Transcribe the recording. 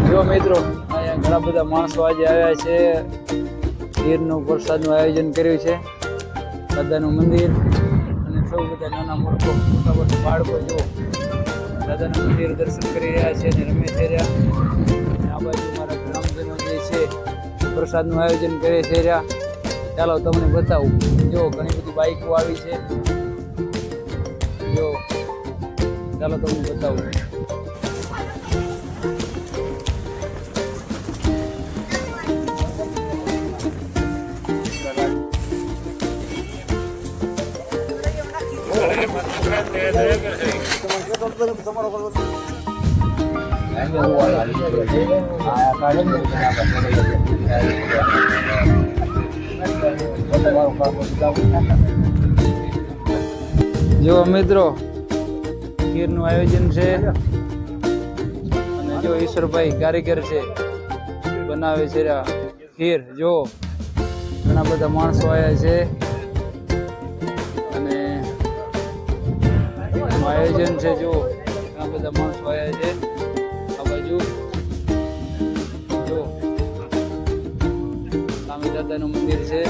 જો મિત્રો અહીંયા ઘણા બધા માણસો આજે આવ્યા છે. ખીરનું પ્રસાદનું આયોજન કર્યું છે. દાદાનું મંદિર અને સૌ બધા નાના મોટા બાળકો જો દાદાનું મંદિર દર્શન કરી રહ્યા છે અને રમે છે રહ્યા. આ બાજુ મારા ગ્રામજનો જે છે પ્રસાદનું આયોજન કરે છે રહ્યા. ચાલો તમને બતાવું. જો ઘણી બધી બાઈકો આવી છે. જો ચાલો તમને બતાવું. જો મિત્રો ખીરનું આયોજન છે અને જો ઈશ્વરભાઈ કારીગર છે, બનાવે છે ખીર. જો ઘણા બધા માણસો આવ્યા છે અને આયોજન છે. જો ઘણા બધા માણસો આવ્યા છે. આ બાજુ જો સામે દાદાનું મંદિર છે.